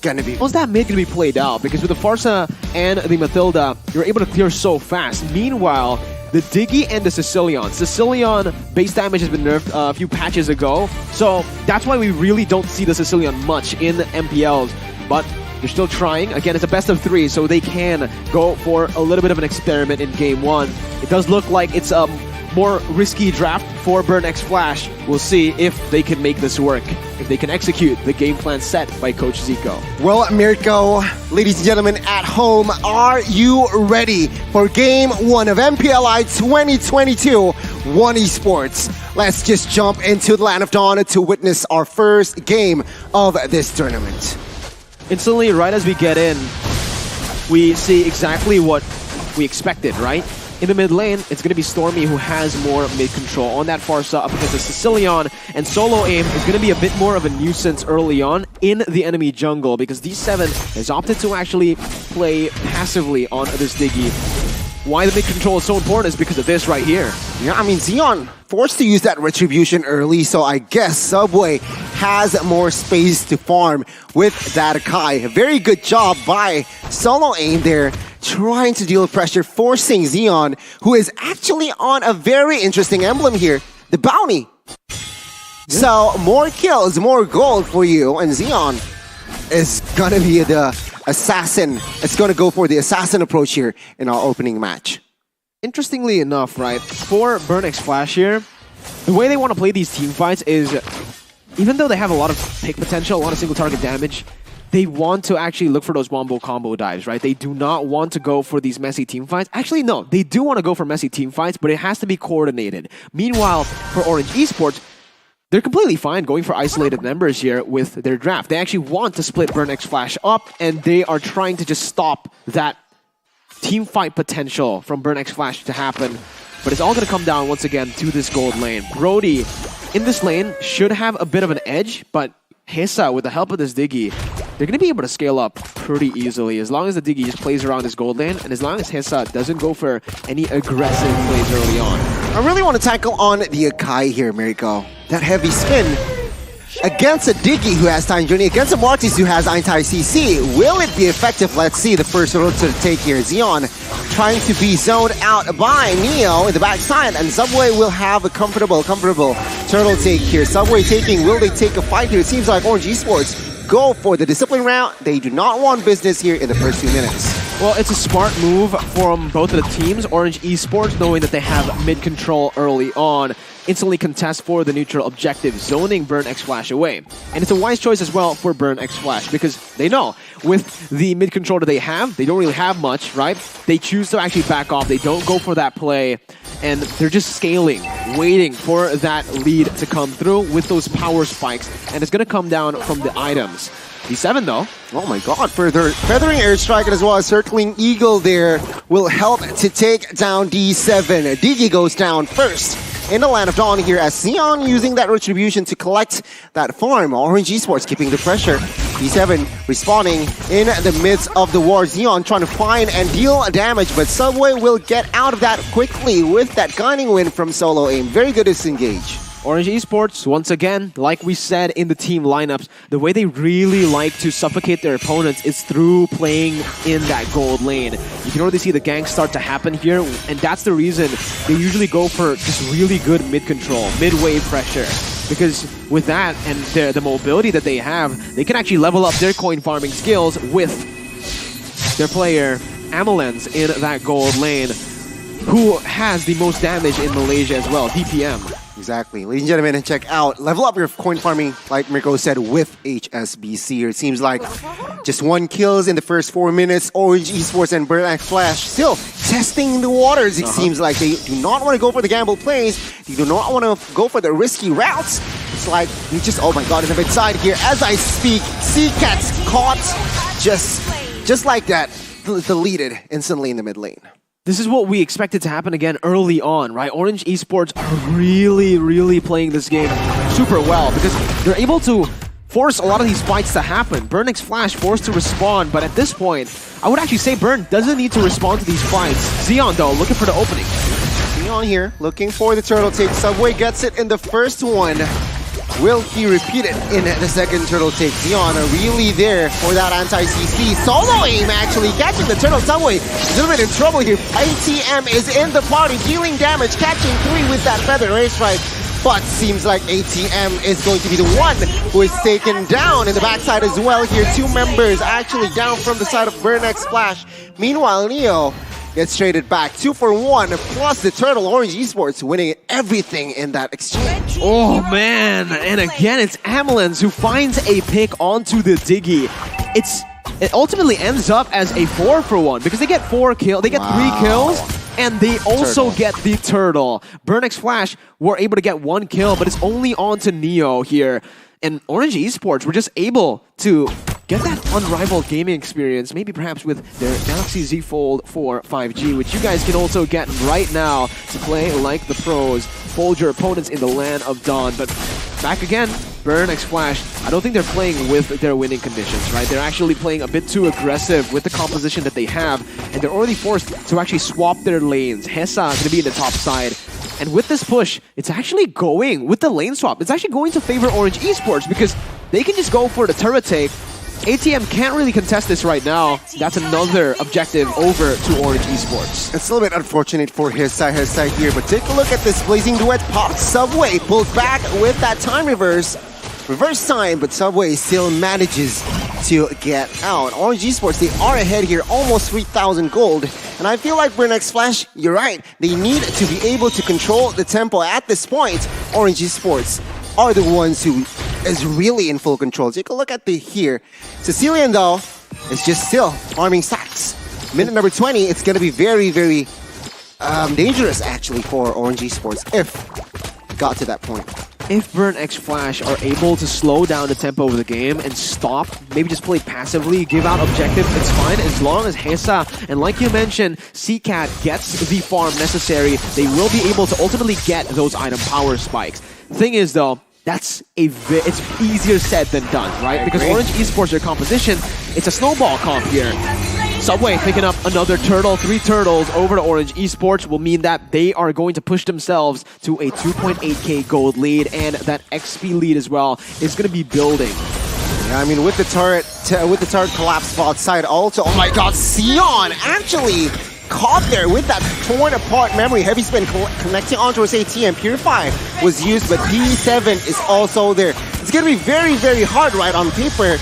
gonna be. How's that mid gonna be played out? Because with the Farsa and the Mathilda, you're able to clear so fast. Meanwhile, the Diggy and the Sicilian base damage has been nerfed a few patches ago, so that's why we really don't see the Sicilian much in the MPLs. But they're still trying. Again, it's a best of 3, so they can go for a little bit of an experiment in game 1. It does look like it's a more risky draft for Burn X Flash. We'll see if they can make this work, if they can execute the game plan set by Coach Zico. Well, Mirko, ladies and gentlemen at home, are you ready for game 1 of MPLI 2022 One Esports? Let's just jump into the Land of Dawn to witness our first game of this tournament. Instantly, right as we get in, we see exactly what we expected, right? In the mid lane, it's going to be Stormy who has more mid control on that Farsa up against the Sicilian, and solo aim is going to be a bit more of a nuisance early on in the enemy jungle because D7 has opted to actually play passively on this Diggy. Why the mid control is so important is because of this right here. Yeah, I mean, Xeon forced to use that retribution early, so I guess Subway has more space to farm with that Kai. A very good job by Solo Aim there, trying to deal with pressure, forcing Xeon, who is actually on a very interesting emblem here, the Bounty. Yeah. So, more kills, more gold for you, and Xeon is gonna be the assassin. It's gonna go for the assassin approach here in our opening match. Interestingly enough, right, for Burn X Flash here, the way they want to play these team fights is, even though they have a lot of pick potential, a lot of single target damage, they want to actually look for those wombo combo dives, right? They do not want to go for these messy team fights. Actually, no, they do want to go for messy team fights, but it has to be coordinated. Meanwhile, for Orange Esports, they're completely fine going for isolated members here with their draft. They actually want to split Burn X Flash up, and they are trying to just stop that team fight potential from Burn X Flash to happen. But it's all going to come down once again to this gold lane. Brody in this lane should have a bit of an edge, but Hesa, with the help of this Diggy, they're going to be able to scale up pretty easily as long as the Diggy just plays around this gold lane and as long as Hesa doesn't go for any aggressive plays early on. I really want to tackle on the Akai here, Mirko. That heavy spin against a Diggy who has Time Journey, against a Mortis who has Anti-CC. Will it be effective? Let's see the first road to take here. Xeon trying to be zoned out by Neo in the backside, and Subway will have a comfortable turtle take here. Subway taking, will they take a fight here? It seems like Orange Esports go for the discipline round. They do not want business here in the first few minutes. Well, it's a smart move from both of the teams. Orange Esports, knowing that they have mid-control early on, instantly contest for the neutral objective, zoning Burn X Flash away. And it's a wise choice as well for Burn X Flash, because they know with the mid-control that they don't really have much, right? They choose to actually back off. They don't go for that play, and they're just scaling, waiting for that lead to come through with those power spikes. And it's going to come down from the items. D7 though. Oh my god, further feathering airstrike as well as circling eagle there will help to take down D7. Diggy goes down first in the Land of Dawn here as Xeon using that retribution to collect that farm. Orange Esports keeping the pressure. D7 respawning in the midst of the war. Xeon trying to find and deal damage, but Subway will get out of that quickly with that gunning win from Solo Aim. Very good disengage. Orange Esports, once again, like we said in the team lineups, the way they really like to suffocate their opponents is through playing in that gold lane. You can already see the ganks start to happen here, and that's the reason they usually go for just really good mid-control, mid-wave pressure. Because with that and the mobility that they have, they can actually level up their coin farming skills with their player, Amelens, in that gold lane, who has the most damage in Malaysia as well, DPM. Exactly. Ladies and gentlemen, check out, level up your coin farming, like Mirko said, with HSBC. It seems like just 1 kills in the first 4 minutes. Orange Esports and Burn X Flash still testing the waters. It seems like they do not want to go for the gamble plays. They do not want to go for the risky routes. It's like, we just, oh my god, it's a bit side here. As I speak, Seacats caught just like that, deleted instantly in the mid lane. This is what we expected to happen again early on, right? Orange Esports are really playing this game super well because they're able to force a lot of these fights to happen. Burn X Flash forced to respond, but at this point, I would actually say Burn doesn't need to respond to these fights. Xeon, though, looking for the opening. Xeon here, looking for the turtle take. Subway gets it in the first one. Will he repeat it in the second turtle take? Dion are really there for that anti-CC. Solo aim actually catching the turtle. Subway a little bit in trouble here. ATM is in the party, dealing damage, catching 3 with that feather airstrike. But seems like ATM is going to be the one who is taken down in the backside as well here. 2 members actually down from the side of Burnex Flash. Meanwhile, Neo gets traded back. 2 for 1 plus the turtle. Orange Esports winning everything in that exchange. Oh man, and again it's Amelins who finds a pick onto the Diggy. It ultimately ends up as a 4 for 1 because they get 3 kills. And they also get the turtle. Burnex Flash were able to get 1 kill, but it's only on to Neo here. And Orange Esports were just able to get that unrivaled gaming experience, maybe perhaps with their Galaxy Z Fold 4 5G, which you guys can also get right now to play like the pros. Fold your opponents in the land of dawn. But back again, Burnex Flash, I don't think they're playing with their winning conditions, right? They're actually playing a bit too aggressive with the composition that they have, and they're already forced to actually swap their lanes. Hessa is going to be in the top side. And with this push, it's actually going, with the lane swap, it's actually going to favor Orange Esports because they can just go for the turret take. ATM can't really contest this right now. That's another objective over to Orange Esports. It's a little bit unfortunate for his side here, but take a look at this blazing duet pop. Subway pulls back with that time reverse time, but Subway still manages to get out. Orange Esports, they are ahead here, almost 3,000 gold. And I feel like Burnex Flash, you're right, they need to be able to control the tempo at this point. Orange Esports are the ones who is really in full control. Take a look at the here. Sicilian though is just still farming stacks. Minute number 20, it's going to be very, very dangerous actually for Orange Esports if it got to that point. If Burnex Flash are able to slow down the tempo of the game and stop, maybe just play passively, give out objectives, it's fine as long as Hessa and like you mentioned, CCAT gets the farm necessary, they will be able to ultimately get those item power spikes. Thing is though, it's easier said than done, right? Because Orange Esports, their composition, it's a snowball comp here. Subway picking up another turtle, 3 turtles over to Orange Esports will mean that they are going to push themselves to a 2.8k gold lead, and that XP lead as well is going to be building. Yeah, I mean with the turret collapse spot side also. Oh my God, Sion actually caught there with that torn apart memory. Heavy spin connecting onto his ATM. Purify was used, but D7 is also there. It's gonna be very, very hard right on paper.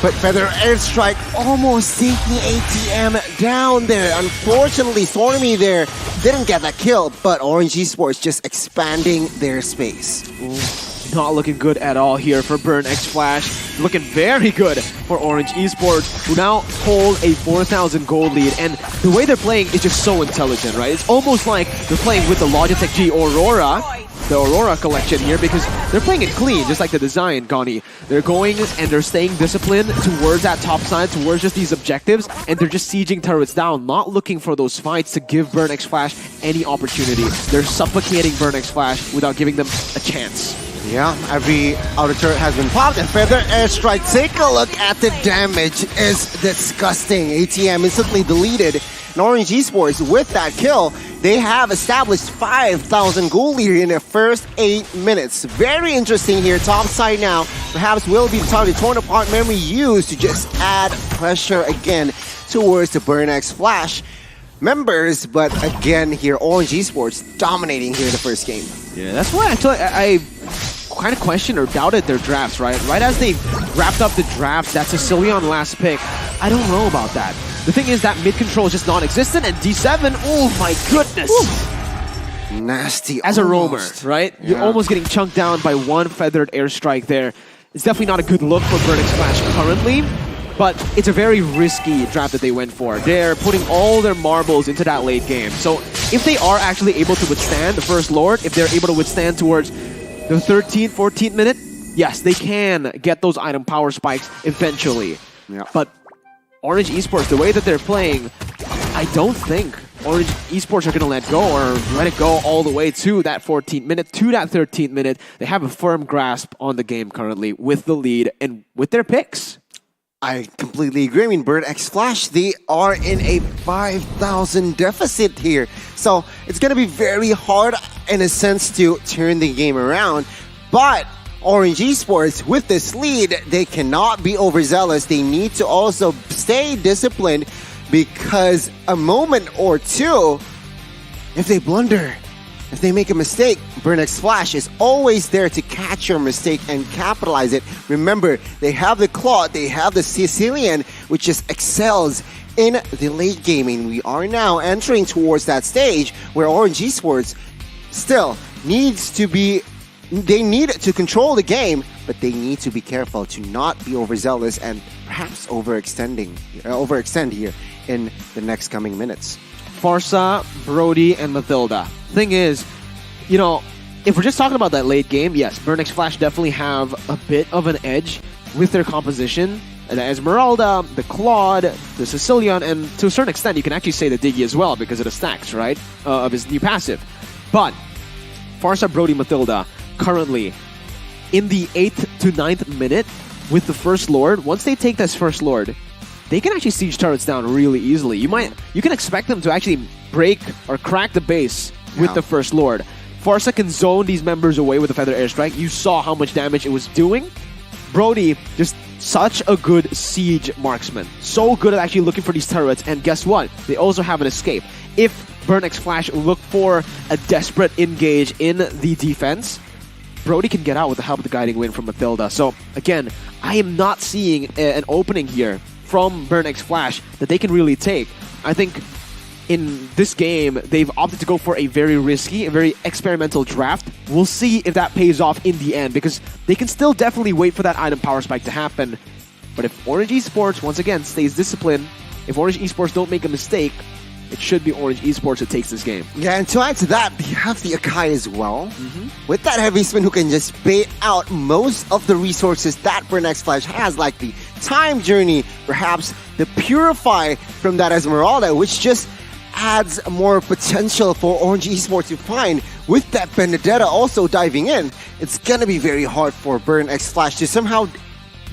But Feather Airstrike almost taking ATM down there. Unfortunately, Stormy there didn't get that kill, but Orange Esports just expanding their space. Ooh, not looking good at all here for Burnex Flash. Looking very good for Orange Esports, who now hold a 4,000 gold lead. And the way they're playing is just so intelligent, right? It's almost like they're playing with the Logitech G Aurora, the Aurora collection here, because they're playing it clean, just like the design, Gani. They're going and they're staying disciplined towards that top side, towards just these objectives, and they're just sieging turrets down, not looking for those fights to give Burnex Flash any opportunity. They're suffocating Burnex Flash without giving them a chance. Yeah, every outer turret has been popped, and Feather Airstrike, take a look at the damage, is disgusting. ATM instantly deleted, and Orange Esports, with that kill, they have established 5,000 gold lead in their first 8 minutes. Very interesting here, top side now, perhaps will be the target. Torn apart memory used to just add pressure again towards the Burnex Flash members, but again here, Orange Esports dominating here in the first game. Yeah, that's why actually I kind of questioned or doubted their drafts, right? Right as they wrapped up the drafts, that Sicilian last pick, I don't know about that. The thing is that mid-control is just non-existent, and D7, oh my goodness! Woo. Nasty. As almost. a roamer, right? Yeah. You're almost getting chunked down by one feathered airstrike there. It's definitely not a good look for Burnex Flash currently, but it's a very risky draft that they went for. They're putting all their marbles into that late game. So if they are actually able to withstand the First Lord, if they're able to withstand towards the 13th, 14th minute, yes, they can get those item power spikes eventually. Yeah. But Orange Esports, the way that they're playing, I don't think Orange Esports are going to let go or let it go all the way to that 14th minute, to that 13th minute. They have a firm grasp on the game currently with the lead and with their picks. I completely agree. I mean, Burnex Flash, they are in a 5,000 deficit here. So it's going to be very hard in a sense to turn the game around. But Orange Esports, with this lead, they cannot be overzealous. They need to also stay disciplined because a moment or two, if they blunder, if they make a mistake, Burnix Flash is always there to catch your mistake and capitalize it. Remember, they have the Claude, they have the Sicilian, which just excels in the late gaming. We are now entering towards that stage where Orange Esports still needs to be, they need to control the game, but they need to be careful to not be overzealous and perhaps overextend here in the next coming minutes. Farsa, Brody, and Mathilda. Thing is, you know, if we're just talking about that late game, yes, Burnix Flash definitely have a bit of an edge with their composition. The Esmeralda, the Claude, the Sicilian, and to a certain extent, you can actually say the Diggy as well because of the stacks, right, of his new passive. But Farsa, Brody, Mathilda, currently in the 8th to 9th minute with the First Lord. Once they take this First Lord, they can actually siege turrets down really easily. You can expect them to actually break or crack the base with the First Lord. Farsa can zone these members away with the Feather Airstrike. You saw how much damage it was doing. Brody, just such a good siege marksman. So good at actually looking for these turrets. And guess what? They also have an escape. If Burnix Flash look for a desperate engage in the defense, Brody can get out with the help of the Guiding Wind from Mathilda. So again, I am not seeing an opening here from Burnix Flash that they can really take. I think in this game, they've opted to go for a very risky, a very experimental draft. We'll see if that pays off in the end, because they can still definitely wait for that item power spike to happen. But if Orange Esports, once again, stays disciplined, if Orange Esports don't make a mistake, it should be Orange Esports that takes this game. Yeah, and to add to that, they have the Akai as well. With that heavy spin who can just bait out most of the resources that Burnix Flash has, like the Time Journey, perhaps the Purify from that Esmeralda, which just adds more potential for Orange Esports to find. With that Benedetta also diving in, it's gonna be very hard for Burnix Flash to somehow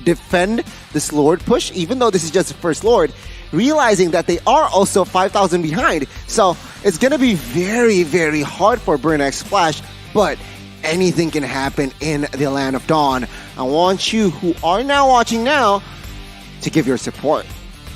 defend this Lord push, even though this is just the First Lord, realizing that they are also 5,000 behind. So it's gonna be very, very hard for Burnix Flash, but anything can happen in the Land of Dawn. I want you who are now watching now to give your support.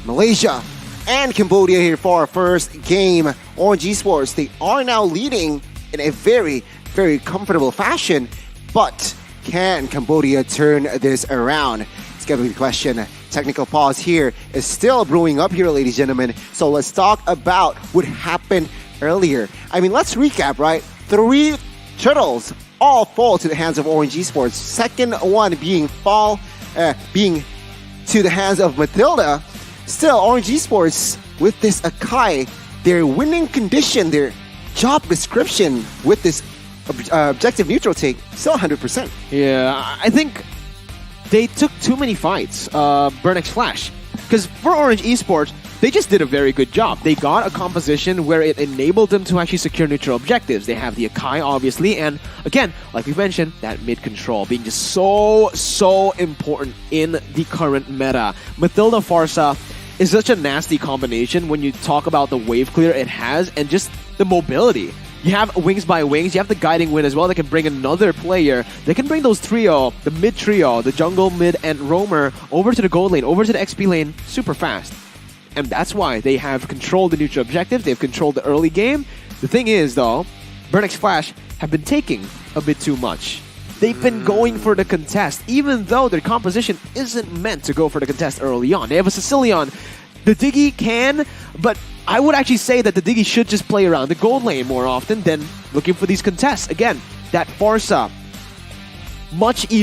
Malaysia and Cambodia here for our first game. Orange Esports, they are now leading in a very, very comfortable fashion, but can Cambodia turn this around? It's gonna be the question. Technical pause here is still brewing up here, ladies and gentlemen. So let's talk about what happened earlier. I mean, let's recap, right? 3 turtles all fall to the hands of Orange Esports. Second one being to the hands of Mathilda. Still, Orange Esports, with this Akai, their winning condition, their job description with this objective neutral take, still 100%. Yeah, I think they took too many fights, Burnix Flash. Because for Orange Esports, they just did a very good job. They got a composition where it enabled them to actually secure neutral objectives. They have the Akai, obviously, and again, like we mentioned, that mid-control being just so important in the current meta. Mathilda Farsa is such a nasty combination when you talk about the wave clear it has and just the mobility. You have Wings by Wings, you have the Guiding Wind as well that can bring another player. They can bring those trio, the mid trio, the jungle, mid, and roamer over to the gold lane, over to the XP lane super fast. And that's why they have controlled the neutral objectives, they've controlled the early game. The thing is though, Burnix Flash have been taking a bit too much. They've been going for the contest, even though their composition isn't meant to go for the contest early on. They have a Sicilian. The Diggy can, but I would actually say that the Diggy should just play around the gold lane more often than looking for these contests. Again, that Farsa, much easier.